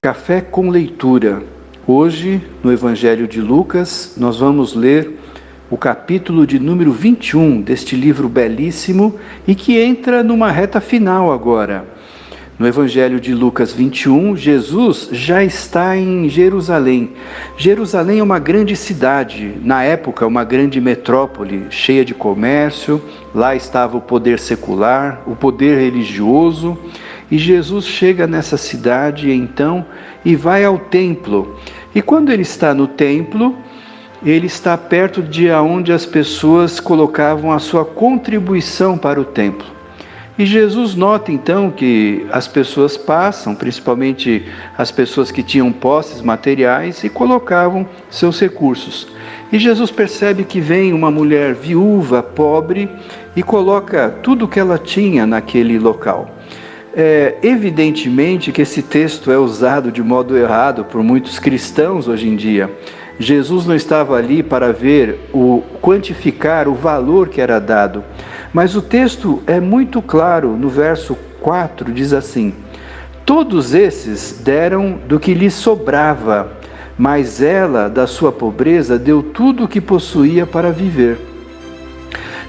Café com leitura. Hoje, no Evangelho de Lucas, nós vamos ler o capítulo de número 21 deste livro belíssimo e que entra numa reta final agora. No Evangelho de Lucas 21, Jesus já está em Jerusalém. Jerusalém é uma grande cidade, na época uma grande metrópole, cheia de comércio. Lá estava o poder secular, o poder religioso. E Jesus chega nessa cidade então e vai ao templo. E quando ele está no templo, ele está perto de onde as pessoas colocavam a sua contribuição para o templo. E Jesus nota então que as pessoas passam, principalmente as pessoas que tinham posses materiais, e colocavam seus recursos. E Jesus percebe que vem uma mulher viúva, pobre, e coloca tudo o que ela tinha naquele local. Evidentemente que esse texto é usado de modo errado por muitos cristãos hoje em dia. Jesus não estava ali para quantificar o valor que era dado, mas o texto é muito claro. No verso 4 diz assim: todos esses deram do que lhes sobrava, mas ela, da sua pobreza, deu tudo o que possuía para viver.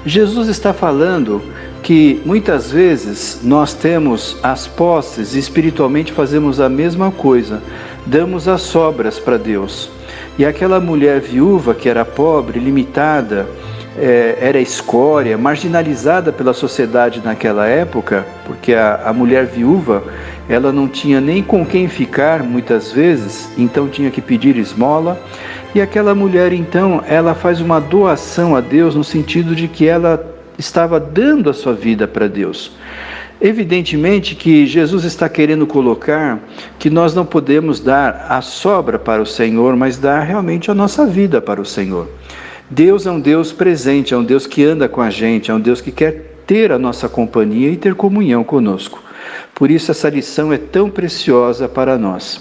Jesus está falando que muitas vezes nós temos as posses e espiritualmente fazemos a mesma coisa, damos as sobras para Deus. E aquela mulher viúva que era pobre, limitada, era escória, marginalizada pela sociedade naquela época, porque a mulher viúva, ela não tinha nem com quem ficar muitas vezes, então tinha que pedir esmola. E aquela mulher então, ela faz uma doação a Deus no sentido de que ela estava dando a sua vida para Deus. Evidentemente que Jesus está querendo colocar que nós não podemos dar a sobra para o Senhor, mas dar realmente a nossa vida para o Senhor. Deus é um Deus presente, é um Deus que anda com a gente, é um Deus que quer ter a nossa companhia e ter comunhão conosco. Por isso essa lição é tão preciosa para nós.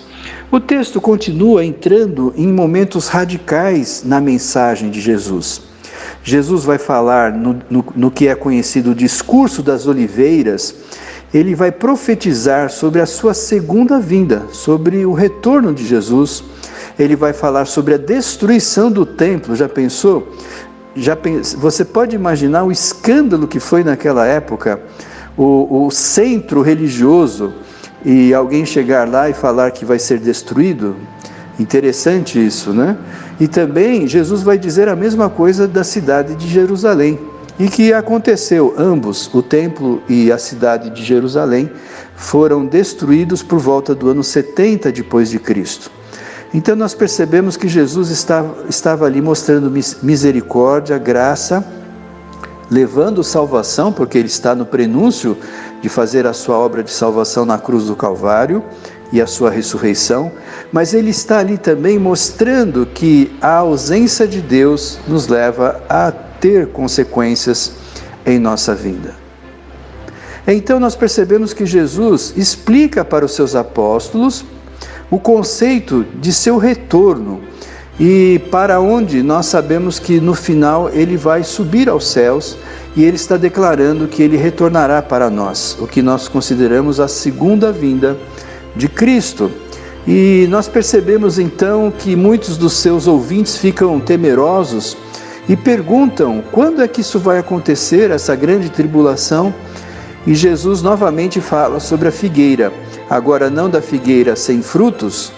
O texto continua entrando em momentos radicais na mensagem de Jesus. Jesus vai falar no que é conhecido o discurso das oliveiras. Ele vai profetizar sobre a sua segunda vinda, sobre o retorno de Jesus. Ele vai falar sobre a destruição do templo. Já pensou? Você pode imaginar o escândalo que foi naquela época, o centro religioso, e alguém chegar lá e falar que vai ser destruído? Interessante isso, né? E também Jesus vai dizer a mesma coisa da cidade de Jerusalém. E que aconteceu, ambos, o templo e a cidade de Jerusalém, foram destruídos por volta do ano 70 depois de Cristo. Então nós percebemos que Jesus estava ali mostrando misericórdia, graça, levando salvação, porque ele está no prenúncio de fazer a sua obra de salvação na cruz do Calvário e a sua ressurreição, mas ele está ali também mostrando que a ausência de Deus nos leva a ter consequências em nossa vida. Então nós percebemos que Jesus explica para os seus apóstolos o conceito de seu retorno, e para onde nós sabemos que no final ele vai subir aos céus, e ele está declarando que ele retornará para nós, o que nós consideramos a segunda vinda de Cristo. E nós percebemos então que muitos dos seus ouvintes ficam temerosos e perguntam: quando é que isso vai acontecer, essa grande tribulação? E Jesus novamente fala sobre a figueira, agora não da figueira sem frutos,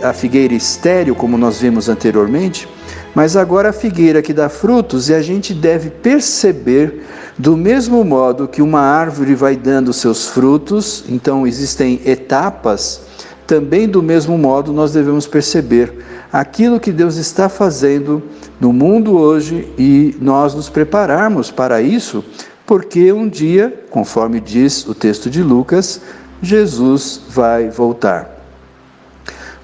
a figueira estéril, como nós vimos anteriormente, mas agora a figueira que dá frutos. E a gente deve perceber, do mesmo modo que uma árvore vai dando seus frutos, então existem etapas, também do mesmo modo nós devemos perceber aquilo que Deus está fazendo no mundo hoje e nós nos prepararmos para isso, porque um dia, conforme diz o texto de Lucas, Jesus vai voltar.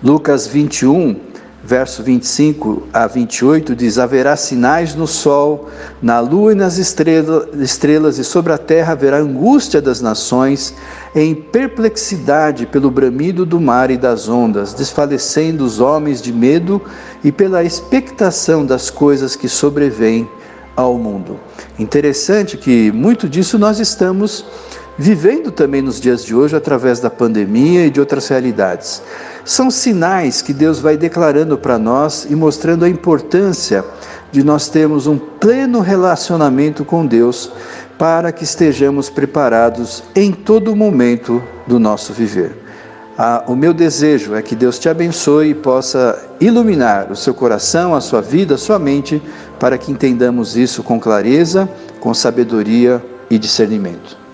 Lucas 21, verso 25 a 28 diz: haverá sinais no sol, na lua e nas estrelas, e sobre a terra haverá angústia das nações, em perplexidade pelo bramido do mar e das ondas, desfalecendo os homens de medo e pela expectação das coisas que sobrevêm ao mundo. Interessante que muito disso nós estamos vivendo também nos dias de hoje através da pandemia e de outras realidades. São sinais que Deus vai declarando para nós e mostrando a importância de nós termos um pleno relacionamento com Deus para que estejamos preparados em todo momento do nosso viver. O meu desejo é que Deus te abençoe e possa iluminar o seu coração, a sua vida, a sua mente, para que entendamos isso com clareza, com sabedoria e discernimento.